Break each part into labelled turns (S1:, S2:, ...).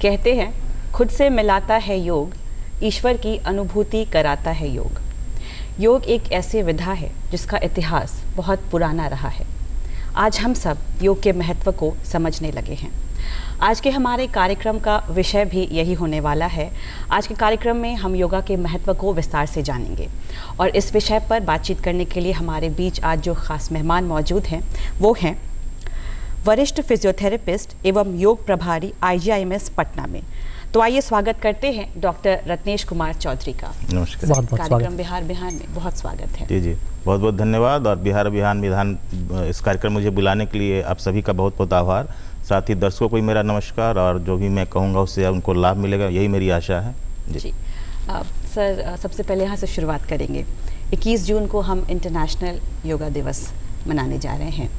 S1: कहते हैं खुद से मिलाता है योग, ईश्वर की अनुभूति कराता है योग। योग एक ऐसी विधा है जिसका इतिहास बहुत पुराना रहा है। आज हम सब योग के महत्व को समझने लगे हैं। आज के हमारे कार्यक्रम का विषय भी यही होने वाला है। आज के कार्यक्रम में हम योगा के महत्व को विस्तार से जानेंगे और इस विषय पर बातचीत करने के लिए हमारे बीच आज जो खास मेहमान मौजूद हैं वो हैं वरिष्ठ फिजियोथेरेपिस्ट एवं योग प्रभारी IGIMS पटना में। तो आइए स्वागत करते हैं डॉक्टर रत्नेश कुमार चौधरी का।
S2: नमस्कार। बहुत
S1: कार्यक्रम बिहार बिहान में बहुत स्वागत है।
S2: जी बहुत बहुत धन्यवाद। और बिहार बिहान विधान इस कार्यक्रम मुझे बुलाने के लिए आप सभी का बहुत बहुत आभार। साथ ही दर्शकों को भी मेरा नमस्कार और जो भी मैं कहूँगा उससे उनको लाभ मिलेगा, यही मेरी आशा है। जी
S1: सर, सबसे पहले यहाँ से शुरुआत करेंगे। 21 जून को हम इंटरनेशनल योगा दिवस मनाने जा रहे हैं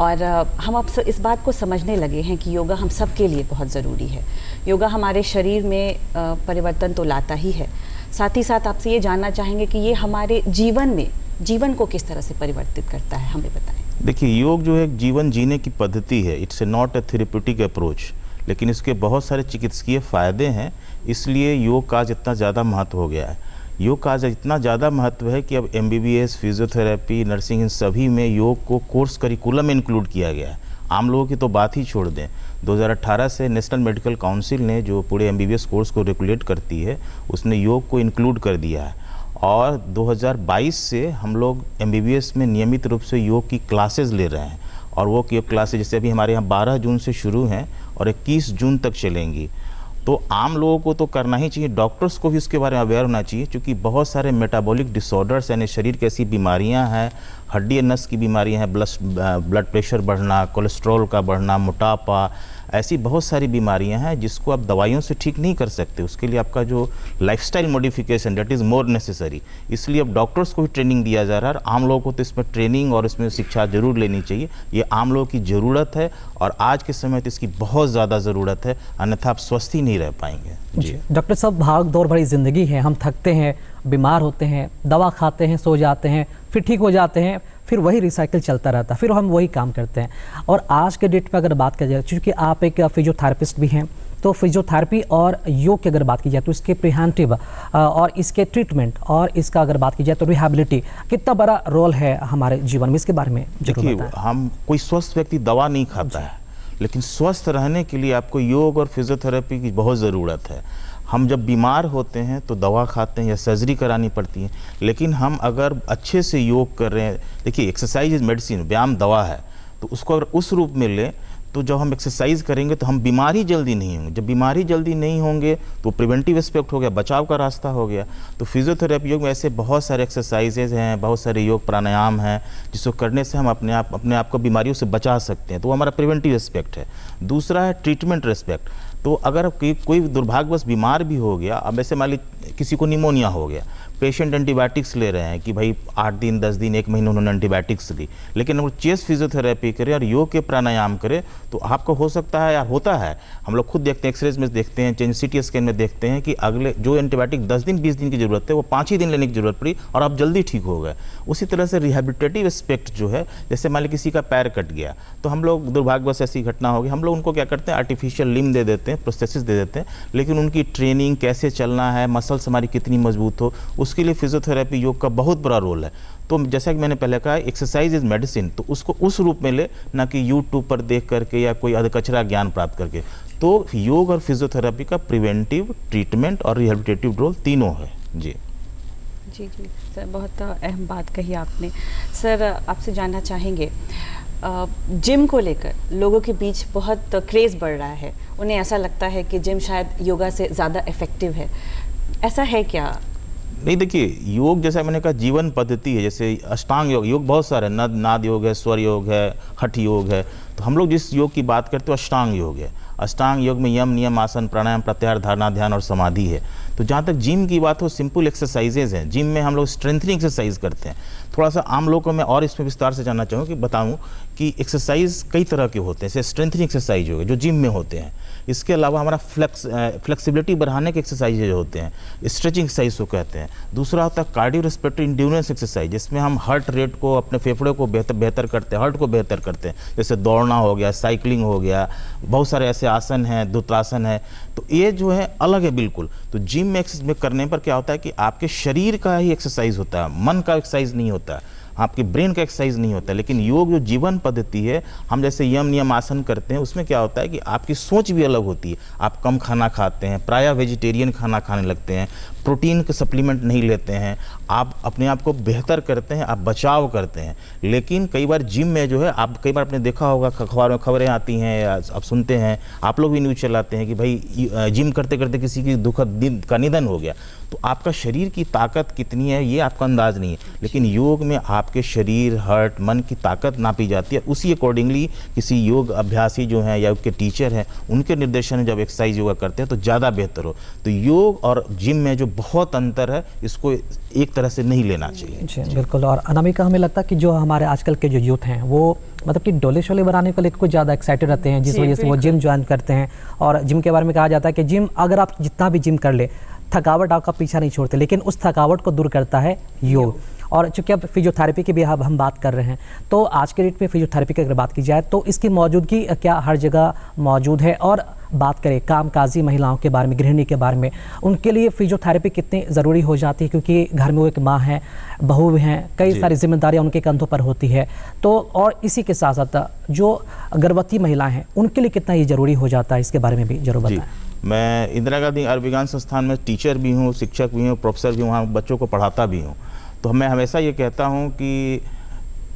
S1: और हम अब इस बात को समझने लगे हैं कि योगा हम सब के लिए बहुत ज़रूरी है। योगा हमारे शरीर में परिवर्तन तो लाता ही है, साथ ही साथ आपसे ये जानना चाहेंगे कि ये हमारे जीवन को किस तरह से परिवर्तित करता है, हमें बताएं।
S2: देखिए, योग जो है एक जीवन जीने की पद्धति है। It's not a therapeutic approach, लेकिन इसके बहुत सारे चिकित्सकीय फ़ायदे हैं। इसलिए योग का आज इतना ज़्यादा महत्व हो गया है। योग का आज इतना ज़्यादा महत्व है कि अब MBBS, फिजियोथेरेपी, नर्सिंग, इन सभी में योग को कोर्स करिकुलम में इंक्लूड किया गया है। आम लोगों की तो बात ही छोड़ दें। 2018 से नेशनल मेडिकल काउंसिल ने, जो पूरे MBBS कोर्स को रेगुलेट करती है, उसने योग को इंक्लूड कर दिया है। और 2022 से हम लोग MBBS में नियमित रूप से योग की क्लासेस ले रहे हैं। और वो योग क्लासेस जैसे अभी हमारे यहाँ 12 जून से शुरू हैं और 21 जून तक चलेंगी। तो आम लोगों को तो करना ही चाहिए, डॉक्टर्स को भी उसके बारे में अवेयर होना चाहिए, क्योंकि बहुत सारे मेटाबॉलिक डिसऑर्डर्स यानी शरीर की ऐसी बीमारियां हैं, हड्डी नस की बीमारियां हैं, ब्लड प्रेशर बढ़ना, कोलेस्ट्रॉल का बढ़ना, मोटापा, ऐसी बहुत सारी बीमारियां हैं जिसको आप दवाइयों से ठीक नहीं कर सकते। उसके लिए आपका जो lifestyle modification that is more necessary. इसलिए अब डॉक्टर्स को भी ट्रेनिंग दिया जा रहा है और आम लोगों को तो इसमें ट्रेनिंग और इसमें शिक्षा जरूर लेनी चाहिए। ये आम लोगों की ज़रूरत है और आज के समय तो इसकी बहुत ज़्यादा ज़रूरत है, अन्यथा आप स्वस्थ ही नहीं रह पाएंगे। जी
S3: डॉक्टर साहब, भाग दौड़ भरी ज़िंदगी है, हम थकते हैं, बीमार होते हैं, दवा खाते हैं, सो जाते हैं, फिर ठीक हो जाते हैं, फिर वही रिसाइकिल चलता रहता है, फिर हम वही काम करते हैं। और आज के डेट पे अगर बात की जाए, क्योंकि आप एक फिजियोथेरेपिस्ट भी हैं, तो फिजियोथेरेपी और योग की अगर बात की जाए तो इसके प्रिवेंटिव और इसके ट्रीटमेंट और इसका अगर बात की जाए तो रिहैबिलिटी कितना बड़ा रोल है हमारे जीवन में, इसके बारे में जरूर बताएं।
S2: देखिए, हम कोई स्वस्थ व्यक्ति दवा नहीं खाता है, लेकिन स्वस्थ रहने के लिए आपको योग और फिजियोथेरेपी की बहुत ज़रूरत है। हम जब बीमार होते हैं तो दवा खाते हैं या सर्जरी करानी पड़ती है, लेकिन हम अगर अच्छे से योग कर रहे हैं, देखिए एक्सरसाइज इज मेडिसिन, व्यायाम दवा है, तो उसको अगर उस रूप में लें तो जब हम एक्सरसाइज करेंगे तो हम बीमारी जल्दी नहीं होंगे। जब बीमारी जल्दी नहीं होंगे तो प्रिवेंटिव एस्पेक्ट हो गया, बचाव का रास्ता हो गया। तो फिजियोथेरेपी योग में ऐसे बहुत सारे एक्सरसाइजेज हैं, बहुत सारे योग प्राणायाम हैं जिसको करने से हम अपने आप को बीमारियों से बचा सकते हैं। तो वो हमारा प्रिवेंटिव एस्पेक्ट है। दूसरा है ट्रीटमेंट एस्पेक्ट। तो अगर कोई दुर्भाग्यवश बीमार भी हो गया, अब ऐसे मान लीजिए किसी को निमोनिया हो गया, पेशेंट एंटीबायोटिक्स ले रहे हैं कि भाई 8 दिन 10 दिन 1 महीने उन्होंने एंटीबायोटिक्स ली, लेकिन अगर चेस्ट फिजियोथेरेपी करें और योग के प्राणायाम करें तो आपको हो सकता है या होता है, हम लोग खुद देखते हैं, एक्सरेज में देखते हैं, CT स्कैन में देखते हैं कि अगले जो एंटीबायोटिक 10 दिन 20 दिन की ज़रूरत है वो 5 ही दिन लेने की ज़रूरत पड़ी और आप जल्दी ठीक हो गए। उसी तरह से रिहैबिलिटेटिव एस्पेक्ट जो है, जैसे मान लीजिए किसी का पैर कट गया तो हम लोग, दुर्भाग्यवश ऐसी घटना होगी, हम लोग उनको क्या करते हैं, आर्टिफिशियल लिम्ब दे देते हैं, प्रोस्थेसिस दे देते हैं, लेकिन उनकी ट्रेनिंग कैसे चलना है, मसल्स हमारी कितनी मजबूत हो, उसके लिए फिजियोथेरेपी योग का बहुत बड़ा रोल है। तो जैसा कि मैंने पहले कहा, एक्सरसाइज इज मेडिसिन, तो उसको उस रूप में ले, ना कि यूट्यूब पर देख करके या कोई अधकचरा ज्ञान प्राप्त करके। तो योग और फिजियोथेरेपी का प्रिवेंटिव, ट्रीटमेंट और रिहैबिलिटेटिव रोल तीनों है। जी
S1: जी सर, बहुत अहम बात कही आपने। सर, आपसे जानना चाहेंगे, जिम को लेकर लोगों के बीच बहुत क्रेज़ बढ़ रहा है। उन्हें ऐसा लगता है कि जिम शायद योगा से ज़्यादा इफ़ेक्टिव है, ऐसा है क्या?
S2: नहीं, देखिए, योग जैसा मैंने कहा जीवन पद्धति है। जैसे अष्टांग योग बहुत सारे, नाद योग है, स्वर योग है, हठ योग है। तो हम लोग जिस योग की बात करते हैं अष्टांग योग है। अष्टांग योग में यम, नियम, आसन, प्राणायाम, प्रत्याहार, धारणा, ध्यान और समाधि है। तो जहाँ तक जिम की बात हो, सिंपल एक्सरसाइजेज हैं। जिम में हम लोग स्ट्रेंथनिंग एक्सरसाइज करते हैं। थोड़ा सा आम लोगों को मैं और इसमें विस्तार से जानना चाहूँ कि बताऊँ कि एक्सरसाइज कई तरह के होते हैं। जैसे स्ट्रेंथनिंग एक्सरसाइज हो गए जो जिम में होते हैं। इसके अलावा हमारा फ्लेक्सिबिलिटी बढ़ाने के एक्सरसाइज होते हैं, स्ट्रेचिंग एक्सरसाइज को कहते हैं। दूसरा होता है कार्डियो रेस्पिरेटरी इंड्योरेंस एक्सरसाइज, जिसमें हम हार्ट रेट को, अपने फेफड़े को बेहतर करते हैं, हार्ट को बेहतर करते हैं। जैसे दौड़ना हो गया, साइकिलिंग हो गया, बहुत सारे ऐसे आसन हैं, दुत्रासन है। तो ये जो है अलग है बिल्कुल। तो जिम में एक्सरसाइज करने पर क्या होता है कि आपके शरीर का ही एक्सरसाइज होता है, मन का एक्सरसाइज नहीं होता है, आपके ब्रेन का एक्सरसाइज नहीं होता। लेकिन योग जो जीवन पद्धति है, हम जैसे यम नियम आसन करते हैं, उसमें क्या होता है कि आपकी सोच भी अलग होती है। आप कम खाना खाते हैं, प्रायः वेजिटेरियन खाना खाने लगते हैं, प्रोटीन के सप्लीमेंट नहीं लेते हैं, आप अपने आप को बेहतर करते हैं, आप बचाव करते हैं। लेकिन कई बार जिम में जो है, आप कई बार आपने देखा होगा अखबार में खबरें आती हैं, आप सुनते हैं, आप लोग भी न्यूज़ चलाते हैं कि भाई जिम करते करते किसी की दुखद का निधन हो गया। तो आपका शरीर की ताकत कितनी है ये आपका अंदाज नहीं है। लेकिन योग में आपके शरीर, हार्ट, मन की ताकत नापी जाती है। उसी अकॉर्डिंगली किसी योग अभ्यासी जो हैं या उसके टीचर हैं, उनके निर्देशन में जब एक्सरसाइज योगा करते हैं तो ज़्यादा बेहतर हो। तो योग और जिम में जो बहुत अंतर है, इसको एक तरह से नहीं लेना चाहिए।
S3: जी बिल्कुल। और अनामिका, हमें लगता है कि जो हमारे आजकल के जो यूथ हैं वो मतलब कि डोले शोले बनाने को लेकर कुछ ज़्यादा एक्साइटेड रहते हैं, जिस वजह से वो जिम ज्वाइन करते हैं। और जिम के बारे में कहा जाता है कि जिम, अगर आप जितना भी जिम कर ले, थकावट आपका पीछा नहीं छोड़ते, लेकिन उस थकावट को दूर करता है योग। और चूँकि अब फिजियोथेरेपी की भी अब हम बात कर रहे हैं, तो आज के डेट में फिजियोथेरेपी की अगर बात की जाए तो इसकी मौजूदगी क्या हर जगह मौजूद है? और बात करें कामकाजी महिलाओं के बारे में, गृहिणी के बारे में, उनके लिए फिजियोथेरेपी कितनी ज़रूरी हो जाती है? क्योंकि घर में वो एक माँ है, बहू हैं, कई सारी जिम्मेदारियां उनके कंधों पर होती है। तो और इसी के साथ साथ जो गर्भवती महिलाएं हैं, उनके लिए कितना ये ज़रूरी हो जाता है, इसके बारे में भी जरूर बताएं।
S2: मैं इंदिरा गांधी आयुर्विज्ञान संस्थान में टीचर भी हूँ, शिक्षक भी हूँ, प्रोफेसर भी हूँ, वहाँ बच्चों को पढ़ाता भी हूँ। तो मैं हमेशा ये कहता हूँ कि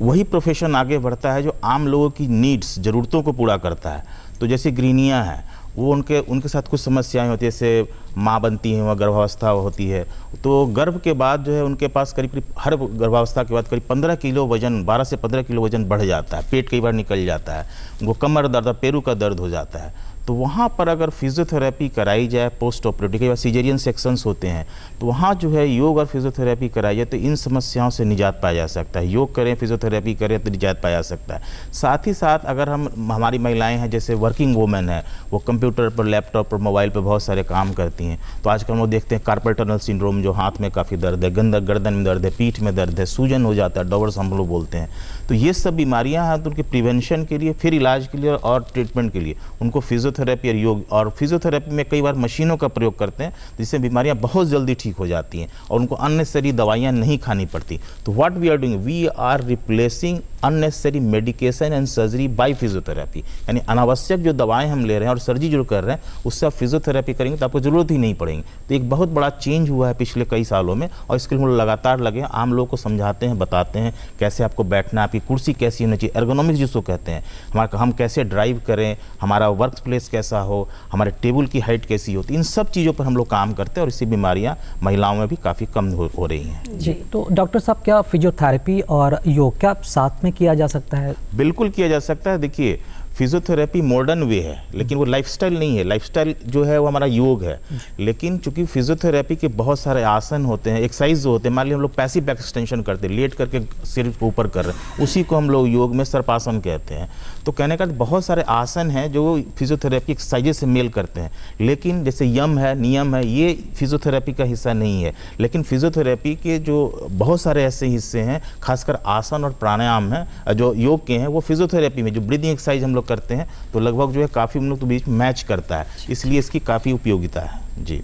S2: वही प्रोफेशन आगे बढ़ता है जो आम लोगों की नीड्स, ज़रूरतों को पूरा करता है। तो जैसे गृहिणियाँ हैं, वो उनके साथ कुछ समस्याएं होती है, जैसे माँ बनती हैं, वह गर्भावस्था होती है, तो गर्भ के बाद जो है उनके पास करीब हर गर्भावस्था के बाद करीब 15 किलो वजन, 12 से 15 किलो वजन बढ़ जाता है। पेट कई बार निकल जाता है, उनको कमर दर्द, पेरू का दर्द हो जाता है। तो वहाँ पर अगर फिजियोथेरेपी कराई जाए पोस्ट ऑपरेटिव, कई बार सीजेरियन सेक्शंस होते हैं, तो वहाँ जो है योग और फिजियोथेरेपी कराई जाए तो इन समस्याओं से निजात पाया जा सकता है। योग करें, फिजियोथेरेपी करें तो निजात पाया जा सकता है। साथ ही साथ अगर हमारी महिलाएं हैं, जैसे वर्किंग वुमेन है, वो कंप्यूटर पर, लैपटॉप पर, मोबाइल पर बहुत सारे काम करती हैं, तो आजकल हम लोग देखते हैं कार्पल टनल सिंड्रोम, जो हाथ में काफ़ी दर्द है, गर्दन में दर्द है, पीठ में दर्द है, सूजन हो जाता है, डॉवर्स हम लोग बोलते हैं। तो ये सब बीमारियां हैं, तो उनके प्रिवेंशन के लिए, फिर इलाज के लिए और ट्रीटमेंट के लिए उनको फिजियोथेरेपी और योग, और फिजियोथेरेपी में कई बार मशीनों का प्रयोग करते हैं, जिससे बीमारियां बहुत जल्दी ठीक हो जाती हैं और उनको अननेसेसरी दवाइयां नहीं खानी पड़ती। तो what we are doing, we are replacing unnecessary medication and surgery by physiotherapy. यानी अनावश्यक जो दवाएं हम ले रहे हैं और सर्जरी जो कर रहे हैं, उससे आप फिजियोथेरेपी करेंगे तो आपको ज़रूरत ही नहीं पड़ेगी। तो एक बहुत बड़ा चेंज हुआ है पिछले कई सालों में, और इसके लिए हम लगातार लगे हैं, आम लोगों को समझाते हैं, बताते हैं कैसे आपको बैठना, आपकी कुर्सी कैसी होनी चाहिए, एर्गोनॉमिक्स जिसको कहते हैं, हम कैसे ड्राइव करें, हमारा वर्क प्लेस कैसा हो, हमारे टेबल की हाइट कैसी होती है, इन सब चीज़ों पर हम लोग काम करते हैं और इससे बीमारियां महिलाओं में भी काफ़ी कम हो रही हैं।
S3: जी, तो डॉक्टर साहब, क्या फिजियोथेरेपी और योग क्या साथ में किया जा सकता है?
S2: बिल्कुल किया जा सकता है। देखिए, फिजियोथेरेपी मॉडर्न वे है, लेकिन वो लाइफस्टाइल नहीं है। लाइफस्टाइल जो है वो हमारा योग है। लेकिन चूंकि फिजियोथेरेपी के बहुत सारे आसन होते हैं, एक्सरसाइज जो होते हैं, मान लीजिए हम लोग पैसिव बैक एक्सटेंशन करते हैं, लेट करके सिर को ऊपर कर रहे हैं, उसी को हम लोग योग में सर्पासन कहते हैं। तो कहने का बहुत सारे आसन हैं जो फिजियोथेरेपी एक्सरसाइजेज से मेल करते हैं, लेकिन जैसे यम है, नियम है, ये फिजियोथेरेपी का हिस्सा नहीं है। लेकिन फिजियोथेरेपी के जो बहुत सारे ऐसे हिस्से हैं, खासकर आसन और प्राणायाम हैं जो योग के हैं, वो फिजियोथेरेपी में जो ब्रीदिंग एक्सरसाइज हम लोग करते हैं, तो लगभग जो है काफ़ी हम लोग के बीच मैच करता है, इसलिए इसकी काफ़ी उपयोगिता है। जी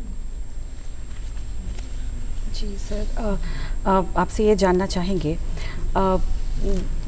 S1: जी सर, आपसे ये जानना चाहेंगे,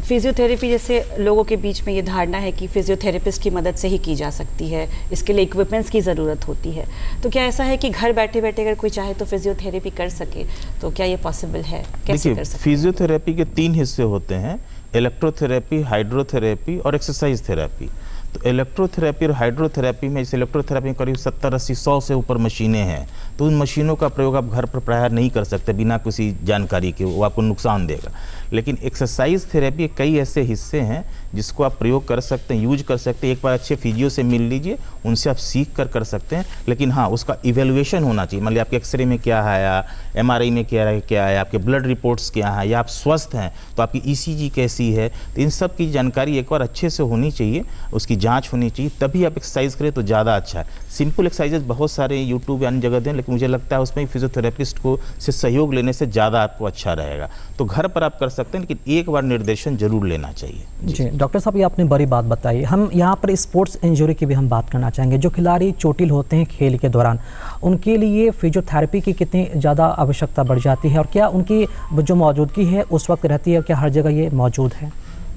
S1: फिजियोथेरेपी जैसे लोगों के बीच में ये धारणा है कि फिजियोथेरेपिस्ट की मदद से ही की जा सकती है, इसके लिए इक्विपमेंट्स की ज़रूरत होती है, तो क्या ऐसा है कि घर बैठे बैठे अगर कोई चाहे तो फिजियोथेरेपी कर सके, तो क्या ये पॉसिबल है? कैसे कर सकते हैं?
S2: फिजियोथेरेपी के 3 हिस्से होते हैं, इलेक्ट्रोथेरेपी, हाइड्रोथेरेपी और एक्सरसाइज थेरेपी। तो इलेक्ट्रोथेरेपी और हाइड्रोथेरेपी में, इस इलेक्ट्रोथेरेपी में करीब 70-80-100 से ऊपर मशीनें हैं, तो उन मशीनों का प्रयोग आप घर पर प्रायः नहीं कर सकते बिना किसी जानकारी के, वो आपको नुकसान देगा। लेकिन एक्सरसाइज थेरेपी कई ऐसे हिस्से हैं जिसको आप प्रयोग कर सकते हैं, यूज कर सकते हैं। एक बार अच्छे फिजियो से मिल लीजिए, उनसे आप सीख कर सकते हैं। लेकिन हाँ, उसका इवेल्युएशन होना चाहिए। मान लीजिए आपके एक्सरे में क्या आया, एमआरआई में क्या है, आपके ब्लड रिपोर्ट्स क्या है, या आप स्वस्थ हैं तो आपकी ईसीजी कैसी है, तो इन सब की जानकारी एक बार अच्छे से होनी चाहिए, उसकी जाँच होनी चाहिए, तभी आप एक्सरसाइज करें तो ज़्यादा अच्छा है। सिंपल एक्सरसाइजेज बहुत सारे यूट्यूब या अन्य जगह दें, लेकिन मुझे लगता है उसमें फिजियोथेरेपिस्ट को से सहयोग लेने से ज़्यादा आपको अच्छा रहेगा। तो घर पर आप कर सकते हैं, लेकिन एक बार निर्देशन जरूर लेना चाहिए।
S3: जी डॉक्टर साहब, ये आपने बड़ी बात बताई। हम यहाँ पर स्पोर्ट्स इंजरी की भी हम बात करना चाहेंगे। जो खिलाड़ी चोटिल होते हैं खेल के दौरान, उनके लिए फिजियोथेरेपी की कितनी ज़्यादा आवश्यकता बढ़ जाती है, और क्या उनकी जो मौजूदगी है उस वक्त रहती है, क्या हर जगह ये मौजूद है?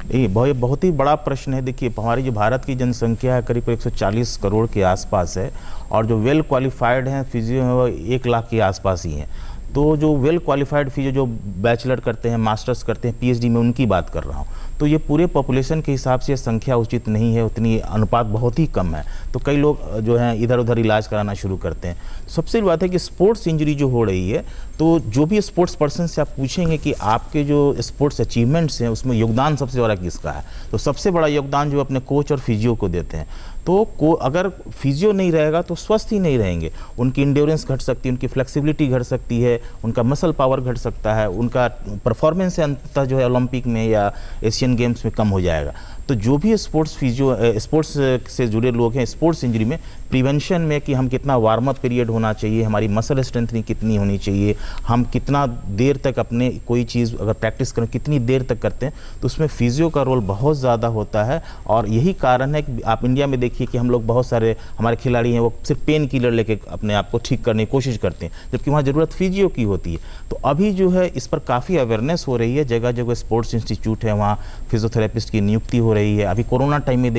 S2: ये बहुत ही बड़ा प्रश्न है। देखिए, हमारी जो भारत की जनसंख्या है करीब 140 करोड़ के आसपास है, और जो वेल क्वालिफाइड हैं फिजियो हैं वो 1 लाख के आसपास ही हैं। तो जो वेल क्वालिफाइड फिजियो जो बैचलर करते हैं, मास्टर्स करते हैं, पीएचडी में, उनकी बात कर रहा हूँ। तो ये पूरे पॉपुलेशन के हिसाब से संख्या उचित नहीं है, उतनी अनुपात बहुत ही कम है। तो कई लोग जो हैं इधर उधर इलाज कराना शुरू करते हैं। सबसे बड़ी बात है कि स्पोर्ट्स इंजरी जो हो रही है, तो जो भी स्पोर्ट्स पर्सन से आप पूछेंगे कि आपके जो स्पोर्ट्स अचीवमेंट्स हैं उसमें योगदान सबसे बड़ा किसका है, तो सबसे बड़ा योगदान जो अपने कोच और फिजियो को देते हैं। तो अगर फिजियो नहीं रहेगा तो स्वस्थ ही नहीं रहेंगे। उनकी इंड्योरेंस घट सकती है, उनकी फ्लेक्सिबिलिटी घट सकती है, उनका मसल पावर घट सकता है, उनका परफॉर्मेंस अंततः जो है ओलंपिक में या एशियन गेम्स में कम हो जाएगा। तो जो भी स्पोर्ट्स से जुड़े लोग हैं, स्पोर्ट्स इंजरी में प्रिवेंशन में कि हम कितना वार्म अप पीरियड होना चाहिए, हमारी मसल स्ट्रेंथनिंग कितनी होनी चाहिए, हम कितना देर तक अपने कोई चीज़ अगर प्रैक्टिस करें कितनी देर तक करते हैं, तो उसमें फिजियो का रोल बहुत ज़्यादा होता है। और यही कारण है कि आप इंडिया में देखिए कि हम लोग बहुत सारे हमारे खिलाड़ी हैं वो सिर्फ पेन किलर लेके अपने आप को ठीक करने की कोशिश करते हैं, जबकि वहाँ ज़रूरत फिजियो की होती है। तो अभी जो है इस पर काफ़ी अवेयरनेस हो रही है, जगह जगह स्पोर्ट्स इंस्टीट्यूट है, वहाँ फिजियोथेरेपिस्ट की नियुक्ति हो रही है। अभी कोरोना टाइम में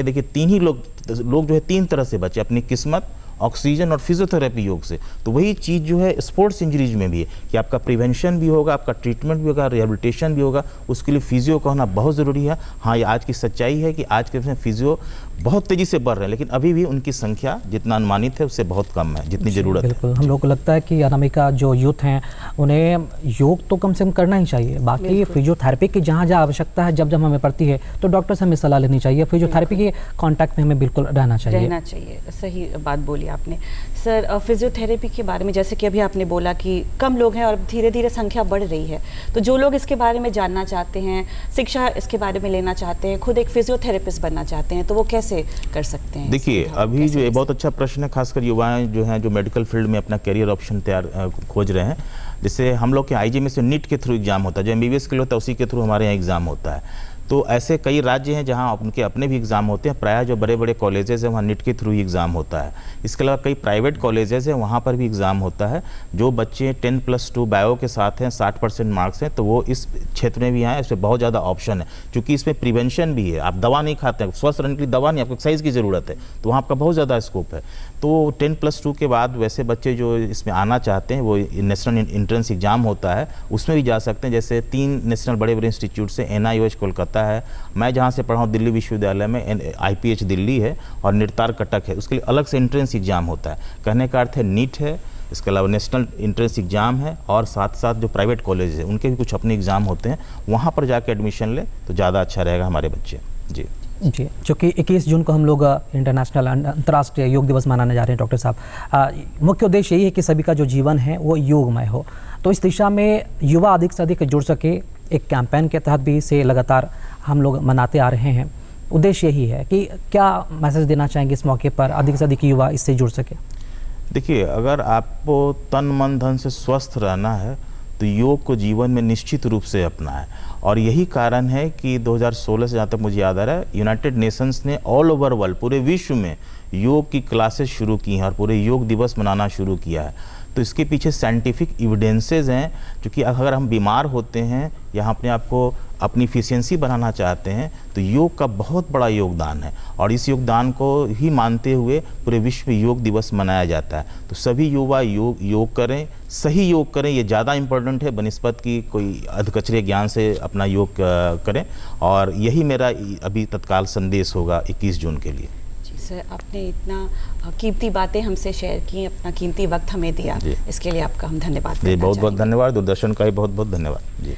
S2: देखिए, तीन ही लोग जो है 3 तरह से बचे, अपनी किस्मत, ऑक्सीजन और फिजियोथेरेपी योग से। तो वही चीज़ जो है स्पोर्ट्स इंजरीज में भी है कि आपका प्रिवेंशन भी होगा, आपका ट्रीटमेंट भी होगा, रिहेबिलिटेशन भी होगा, उसके लिए फिजियो का होना बहुत ज़रूरी है। हाँ, ये आज की सच्चाई है कि आज के समय फिजियो बहुत तेज़ी से बढ़ रहे हैं, लेकिन अभी भी उनकी संख्या जितना अनुमानित है उससे बहुत कम है जितनी ज़रूरत है।
S3: बिल्कुल, हम लोगों को लगता है कि अनामिका जो यूथ हैं उन्हें योग तो कम से कम करना ही चाहिए। बाकी फिजियोथेरेपी की जहाँ जहाँ आवश्यकता है, जब जब हमें पड़ती है तो डॉक्टर से हमें सलाह लेनी चाहिए। फिजियोथेरेपी के कॉन्टैक्ट में हमें बिल्कुल रहना चाहिए।
S1: सही बात बोली आपने सर। फिजियोथेरेपी के बारे में जैसे कि अभी आपने बोला कि कम लोग हैं और धीरे धीरे संख्या बढ़ रही है, तो जो लोग इसके बारे में जानना चाहते हैं, शिक्षा इसके बारे में लेना चाहते हैं, खुद एक फिजियोथेरेपिस्ट बनना चाहते हैं, तो वो कैसे कर सकते हैं?
S2: देखिए, अभी जो ये बहुत अच्छा प्रश्न है, खासकर युवाएं जो हैं जो मेडिकल फील्ड में अपना करियर ऑप्शन खोज रहे हैं। जैसे हम लोग के आईजी में से नीट के थ्रू एग्जाम होता है, जो एमबीबीएस के लिए होता है उसी के थ्रू हमारे यहाँ एग्जाम होता है। तो ऐसे कई राज्य हैं जहां उनके अपने भी एग्ज़ाम होते हैं। प्रायः जो बड़े बड़े कॉलेजेस हैं वहाँ नीट के थ्रू ही एग्ज़ाम होता है। इसके अलावा कई प्राइवेट कॉलेजेस हैं, वहाँ पर भी एग्ज़ाम होता है। जो बच्चे 10+2 बायो के साथ हैं, 60% मार्क्स हैं, तो वो इस क्षेत्र में भी आए। इसमें बहुत ज़्यादा ऑप्शन है, क्योंकि इसमें प्रिवेंशन भी है। आप दवा नहीं खाते हैं, स्वस्थ रहने के लिए दवा नहीं, आपको एक्सरसाइज की ज़रूरत है, तो वहाँ आपका बहुत ज़्यादा स्कोप है। तो 10+2 के बाद वैसे बच्चे जो इसमें आना चाहते हैं वो नेशनल एंट्रेंस एग्ज़ाम होता है, उसमें भी जा सकते हैं। जैसे 3 नेशनल बड़े बड़े इंस्टीट्यूट से NIOH कोलकाता है, मैं जहाँ से पढ़ा हूँ दिल्ली विश्वविद्यालय में IPH दिल्ली है, और निरतार कटक है। उसके लिए अलग से एंट्रेंस एग्ज़ाम होता है। कहने का अर्थ है नीट है, इसके अलावा नेशनल एंट्रेंस एग्ज़ाम है, और साथ साथ जो प्राइवेट कॉलेज है उनके भी कुछ अपने एग्ज़ाम होते हैं, वहाँ पर जाकर एडमिशन ले तो ज़्यादा अच्छा रहेगा हमारे बच्चे। जी,
S3: चूँकि 21 जून को हम लोग इंटरनेशनल अंतर्राष्ट्रीय योग दिवस मनाने जा रहे हैं डॉक्टर साहब, मुख्य उद्देश्य यही है कि सभी का जो जीवन है वो योगमय हो। तो इस दिशा में युवा अधिक से अधिक जुड़ सके, एक कैंपेन के तहत भी इसे लगातार हम लोग मनाते आ रहे हैं। उद्देश्य यही है कि क्या मैसेज देना चाहेंगे इस मौके पर, अधिक से अधिक युवा इससे जुड़ सके?
S2: देखिए, अगर आपको तन मन धन से स्वस्थ रहना है तो योग को जीवन में निश्चित रूप से अपनाएं। और यही कारण है कि 2016 से जहाँ तक मुझे याद आ रहा है, यूनाइटेड नेशंस ने ऑल ओवर वर्ल्ड, पूरे विश्व में योग की क्लासेस शुरू की हैं और पूरे योग दिवस मनाना शुरू किया है। तो इसके पीछे साइंटिफिक एविडेंसेस हैं, क्योंकि अगर हम बीमार होते हैं या अपने आप को अपनी इफिशियंसी बढ़ाना चाहते हैं तो योग का बहुत बड़ा योगदान है, और इस योगदान को ही मानते हुए पूरे विश्व में योग दिवस मनाया जाता है। तो सभी युवा योग करें, सही योग करें, ये ज़्यादा इम्पोर्टेंट है बनिस्बत की कोई अधकचरे ज्ञान से अपना योग करें। और यही मेरा अभी तत्काल संदेश होगा 21 जून के लिए।
S1: सर, आपने इतना कीमती बातें हमसे शेयर की, अपना कीमती वक्त हमें दिया, इसके लिए आपका हम धन्यवाद करना
S2: बहुत बहुत धन्यवाद। दूरदर्शन का भी बहुत बहुत धन्यवाद जी।